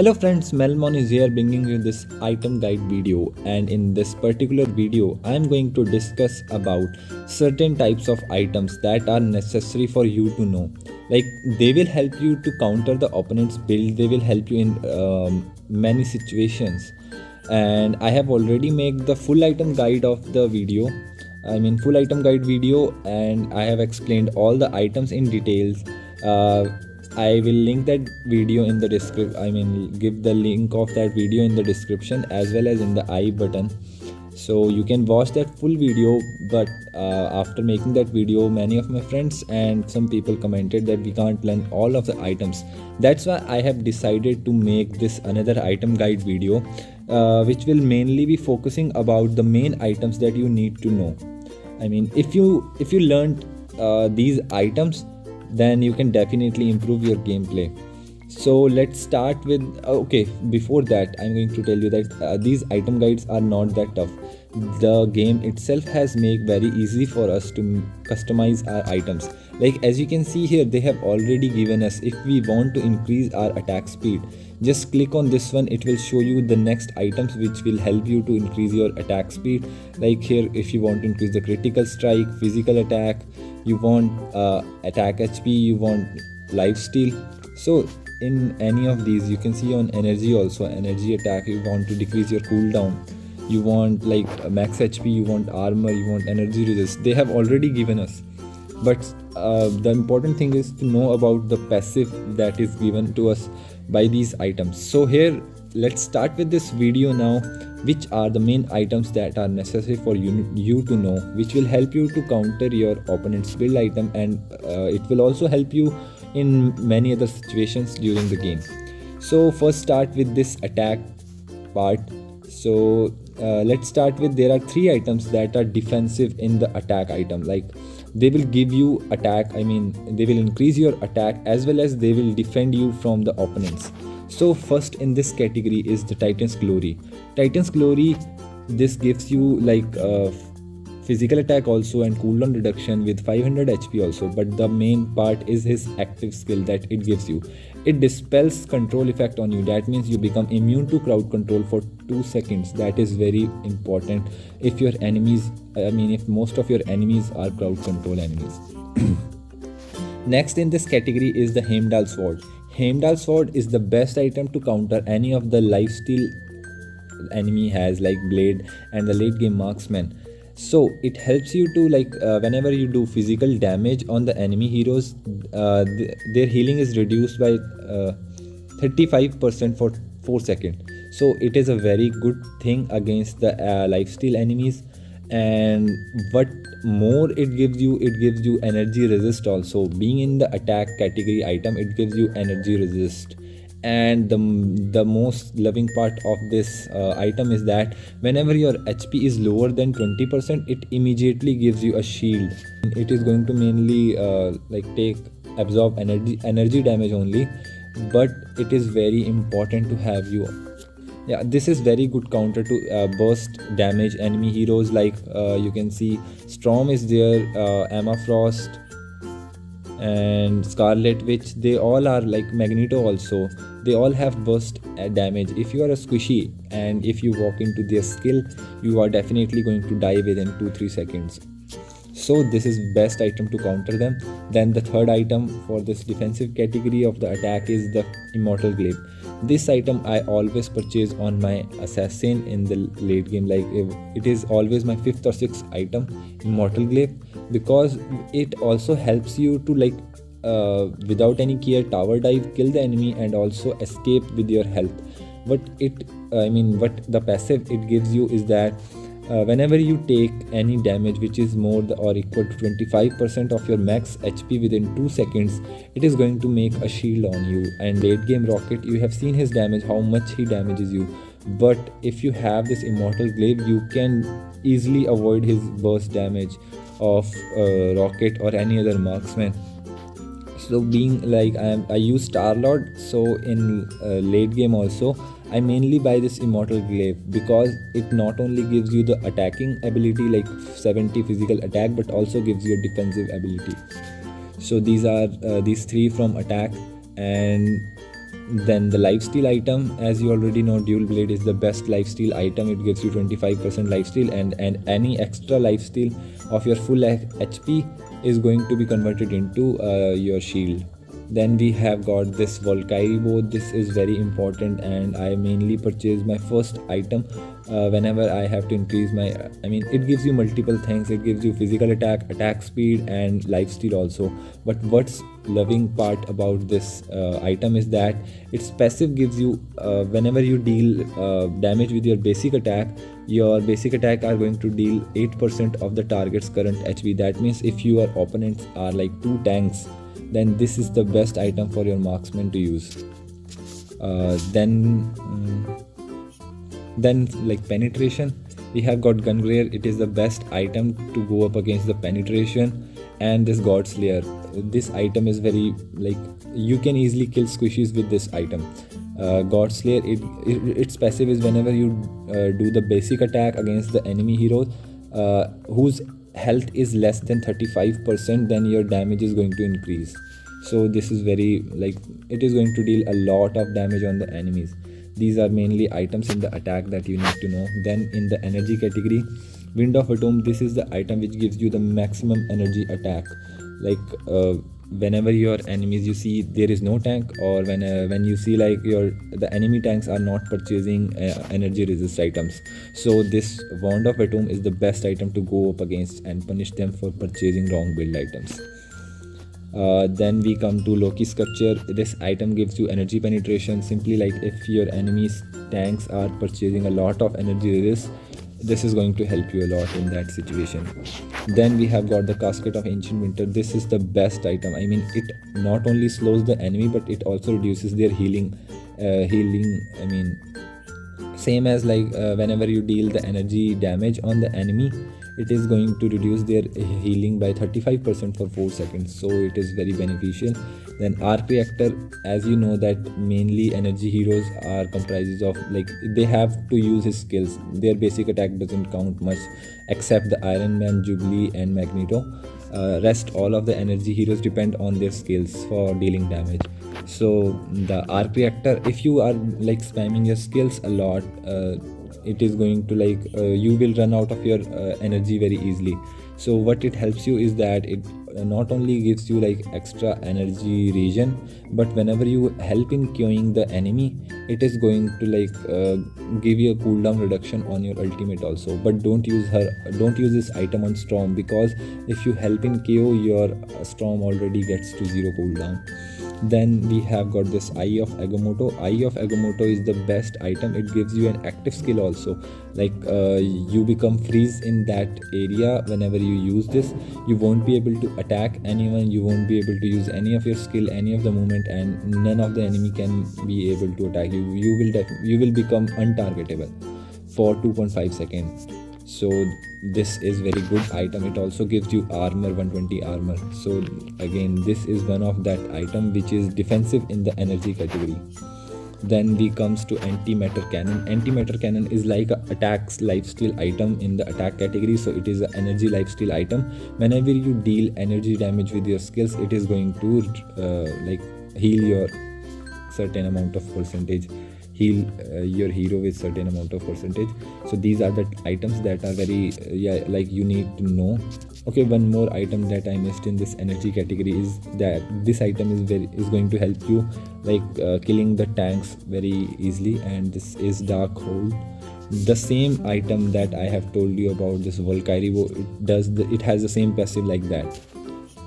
Hello friends, Manalmon is here bringing you this item guide video, and in this particular video I am going to discuss about certain types of items that are necessary for you to know. Like they will help you to counter the opponent's build, they will help you in many situations. And I have already made the full item guide of the video. Full item guide video, and I have explained all the items in details. I will link that video in the description. Give the link of that video in the description as well as in the I button, so you can watch that full video. But after making that video, many of my friends and some people commented that we can't learn all of the items. That's why I have decided to make this another item guide video, which will mainly be focusing about the main items that you need to know. If you learned these items, then you can definitely improve your gameplay. So let's start with okay, before that I'm going to tell you that these item guides are not that tough. The game itself has made very easy for us to customize our items. Like as you can see here, they have already given us, if we want to increase our attack speed, just click on this one. It will show you the next items which will help you to increase your attack speed. Like here, if you want to increase the critical strike, physical attack, you want attack HP, you want lifesteal. So in any of these, you can see on energy also, energy attack, you want to decrease your cooldown, you want like max HP, you want armor, you want energy resist. They have already given us, but the important thing is to know about the passive that is given to us by these items. So here, let's start with this video now, which are the main items that are necessary for you to know, which will help you to counter your opponent's build item, and it will also help you in many other situations during the game. So first start with this attack part. So let's start with, there are three items that are defensive in the attack item. Like they will give you attack, they will increase your attack as well as they will defend you from the opponents. So first in this category is the Titan's Glory. Titan's Glory, this gives you like physical attack also and cooldown reduction with 500 HP also, but the main part is his active skill that it gives you. It dispels control effect on you. That means you become immune to crowd control for 2 seconds. That is very important if your enemies, if most of your enemies are crowd control enemies. Next in this category is the Heimdall Sword. Heimdall Sword is the best item to counter any of the lifesteal enemy has, like Blade and the late game marksman. So it helps you to whenever you do physical damage on the enemy heroes, their healing is reduced by 35% for 4 seconds. So it is a very good thing against the lifesteal enemies. And what more it gives you energy resist also. Being in the attack category item, it gives you energy resist. And the most loving part of this item is that whenever your HP is lower than 20%, it immediately gives you a shield. It is going to mainly absorb energy damage only, but it is very important to have you. Yeah, this is very good counter to burst damage enemy heroes. Like you can see Storm is there, Emma Frost and Scarlet Witch. They all are like Magneto also. They all have burst damage. If you are a squishy and if you walk into their skill, you are definitely going to die within 2-3 seconds. So this is best item to counter them. Then the third item for this defensive category of the attack is the Immortal Blade. This item I always purchase on my assassin in the late game. Like it is always my 5th or 6th item, Immortal Blade, because it also helps you to without any care tower dive, kill the enemy and also escape with your health. What the passive it gives you is that whenever you take any damage which is more or equal to 25% of your max HP within 2 seconds, it is going to make a shield on you. And late game Rocket, you have seen his damage, how much he damages you. But if you have this Immortal Glaive, you can easily avoid his burst damage of Rocket or any other marksman. So being like I use Star-Lord, so in late game also I mainly buy this Immortal Glaive because it not only gives you the attacking ability like 70 physical attack, but also gives you a defensive ability. So these are these three from attack. And Then the lifesteal item, as you already know, dual blade is the best lifesteal item. It gives you 25% lifesteal, and any extra lifesteal of your full HP is going to be converted into your shield. Then we have got this Valkyrie bow. This is very important, and I mainly purchase my first item whenever I have to increase my it gives you multiple things. It gives you physical attack speed, and lifesteal also. But what's loving part about this item is that its passive gives you whenever you deal damage with your basic attack are going to deal 8% of the target's current HP. That means if your opponents are like 2 tanks, then this is the best item for your marksman to use. Then like penetration, we have got Gungrave. It is the best item to go up against the penetration. And this God Slayer, this item is very like you can easily kill squishies with this item. God Slayer, its passive is whenever you do the basic attack against the enemy heroes whose health is less than 35%, then your damage is going to increase. So this is very like it is going to deal a lot of damage on the enemies. These are mainly items in the attack that you need to know. Then in the energy category, Wind of Atom, this is the item which gives you the maximum energy attack. Like whenever your enemies you see there is no tank, or when you see like the enemy tanks are not purchasing energy resist items, so this Wand of Atom is the best item to go up against and punish them for purchasing wrong build items. Then we come to Loki Sculpture. This item gives you energy penetration. Simply like if your enemies tanks are purchasing a lot of energy resist, this is going to help you a lot in that situation. Then we have got the Casket of Ancient Winter. This is the best item. It not only slows the enemy, but it also reduces their healing. Same as like whenever you deal the energy damage on the enemy, it is going to reduce their healing by 35% for 4 seconds. So it is very beneficial. Then Reactor, as you know that mainly energy heroes are comprises of like they have to use his skills. Their basic attack doesn't count much except the Iron Man, Jubilee and Magneto. Rest all of the energy heroes depend on their skills for dealing damage. So the Reactor, if you are like spamming your skills a lot, it is going to like you will run out of your energy very easily. So what it helps you is that it not only gives you like extra energy regen, but whenever you help in KOing the enemy, it is going to like give you a cooldown reduction on your ultimate also. But don't use this item on Storm, because if you help in KO, your Storm already gets to 0 cooldown. Then we have got this Eye of Agamotto. Eye of Agamotto is the best item. It gives you an active skill also. Like you become freeze in that area whenever you use this. You won't be able to attack anyone. You won't be able to use any of your skill, any of the movement, and none of the enemy can be able to attack you. You will become untargetable for 2.5 seconds. So this is very good item. It also gives you armor, 120 armor. So again, this is one of that item which is defensive in the energy category. Then we comes to Antimatter Cannon. Antimatter Cannon is like a attacks lifesteal item in the attack category. So it is an energy lifesteal item. Whenever you deal energy damage with your skills, it is going to like heal your certain amount of percentage, heal your hero with certain amount of percentage. So these are the items that are very like you need to know. Okay, one more item that I missed in this energy category is that this item is going to help you like killing the tanks very easily, and this is Dark Hold. The same item that I have told you about, this Valkyrie, it has the same passive like that.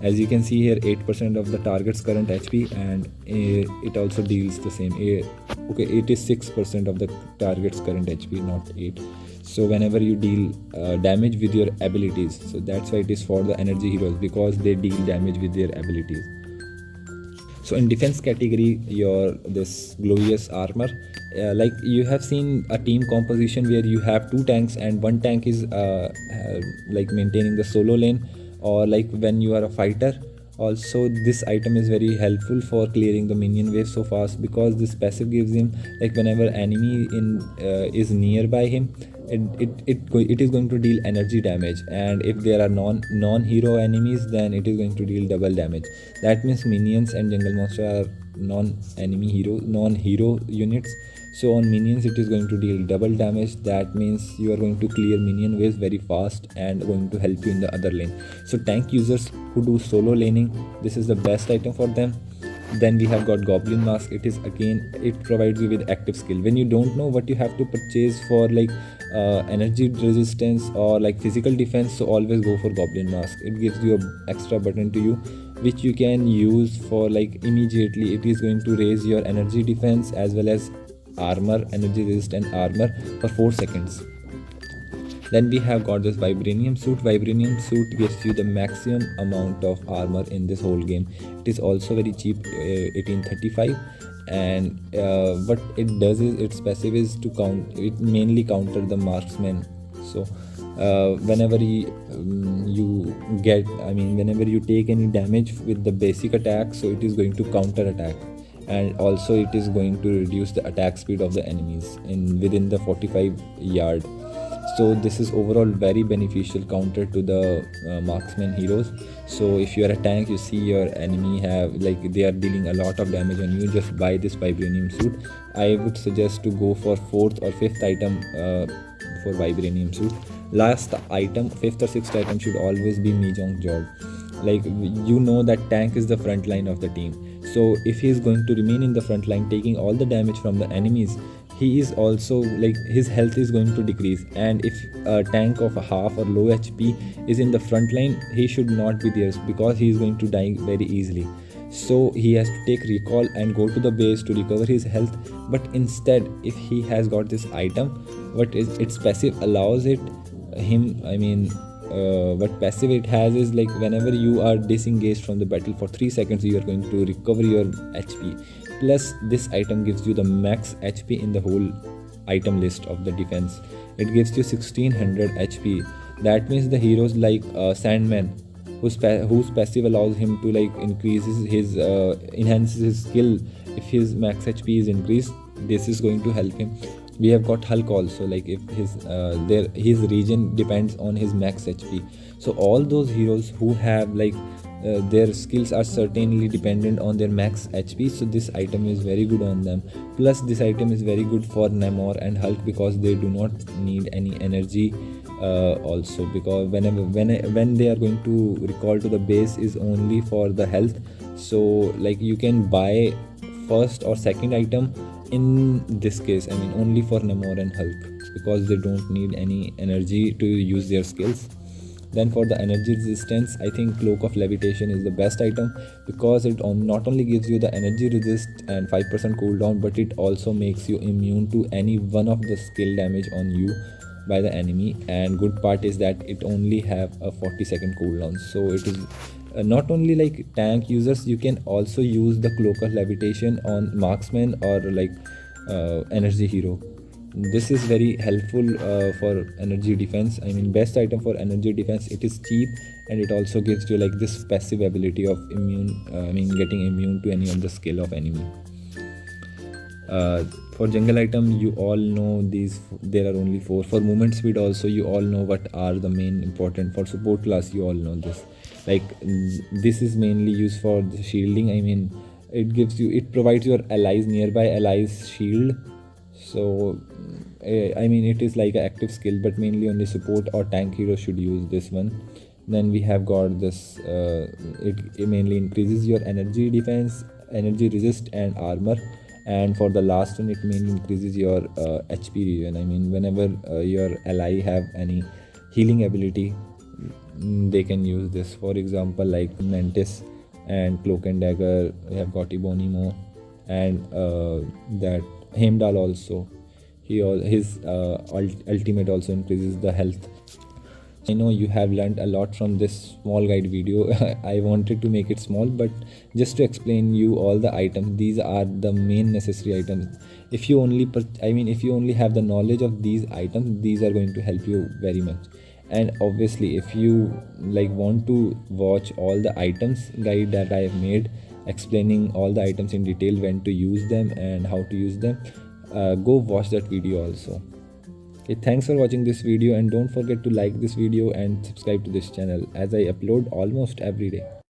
As you can see here, 8% of the target's current HP, and it also deals the same. Okay, it is 6% of the target's current HP, not 8. So whenever you deal damage with your abilities, so that's why it is for the energy heroes, because they deal damage with their abilities. So in defense category, this glorious armor, like you have seen a team composition where you have 2 tanks and 1 tank is like maintaining the solo lane, or like when you are a fighter. Also this item is very helpful for clearing the minion wave so fast, because this passive gives him like whenever enemy is nearby him, it is going to deal energy damage, and if there are non-hero enemies, then it is going to deal double damage. That means minions and jungle monster are non-hero units. So on minions it is going to deal double damage. That means you are going to clear minion waves very fast and going to help you in the other lane. So tank users who do solo laning, this is the best item for them. Then we have got Goblin Mask. It is again, it provides you with active skill. When you don't know what you have to purchase for like energy resistance or like physical defense, so always go for Goblin Mask. It gives you a extra button to you which you can use for like immediately. It is going to raise your energy defense as well as armor, energy resistant armor for 4 seconds. Then we have got this vibranium suit. Vibranium suit gives you the maximum amount of armor in this whole game. It is also very cheap, 1835, and what it does is its passive is to it mainly counter the marksman. So whenever whenever you take any damage with the basic attack, so it is going to counter attack, and also it is going to reduce the attack speed of the enemies within the 45 yard. So this is overall very beneficial counter to the marksman heroes. So if you are a tank, you see your enemy have like they are dealing a lot of damage on you, just buy this vibranium suit. I would suggest to go for 4th or 5th item for vibranium suit. Last item, 5th or 6th item should always be Mijong Job. Like you know that tank is the front line of the team. So if he is going to remain in the front line taking all the damage from the enemies, he is also like his health is going to decrease, and if a tank of a half or low HP is in the front line, he should not be there because he is going to die very easily. So he has to take recall and go to the base to recover his health. But instead, if he has got this item, what is its passive allows what passive it has is like whenever you are disengaged from the battle for 3 seconds, you are going to recover your HP. Plus this item gives you the max HP in the whole item list of the defense. It gives you 1600 HP. That means the heroes like Sandman, whose passive allows him to like enhances his skill. If his max HP is increased, this is going to help him. We have got Hulk also, like if his regen depends on his max HP. So all those heroes who have like their skills are certainly dependent on their max HP, so this item is very good on them. Plus this item is very good for Namor and Hulk because they do not need any energy also, because when they are going to recall to the base is only for the health. So like you can buy first or second item in this case, only for Namor and Hulk, because they don't need any energy to use their skills. Then for the energy resistance, I think Cloak of Levitation is the best item because it not only gives you the energy resist and 5% cooldown, but it also makes you immune to any one of the skill damage on you by the enemy. And good part is that it only have a 40-second cooldown. So it is not only like tank users, you can also use the Cloak of Levitation on marksman or like energy hero. This is very helpful for energy defense. Best item for energy defense. It is cheap and it also gives you like this passive ability of getting immune to any of the skill of enemy. For jungle item, you all know these, there are only 4. For movement speed also, you all know what are the main important. For support class, you all know this. Like this is mainly used for the shielding. It provides your nearby allies shield. So it is like an active skill, but mainly only support or tank heroes should use this one. Then we have got this, it mainly increases your energy defense, energy resist and armor. And for the last one, it mainly increases your HP regen. Whenever your ally have any healing ability, they can use this. For example, like Mantis and Cloak and Dagger, we have got Ebonimo, and that Heimdall also. His ultimate also increases the health. I know you have learned a lot from this small guide video. I wanted to make it small, but just to explain you all the items, these are the main necessary items. If you only have the knowledge of these items, these are going to help you very much. And obviously, if you like want to watch all the items guide that I have made, explaining all the items in detail, when to use them and how to use them, go watch that video also. Okay, thanks for watching this video, and don't forget to like this video and subscribe to this channel as I upload almost every day.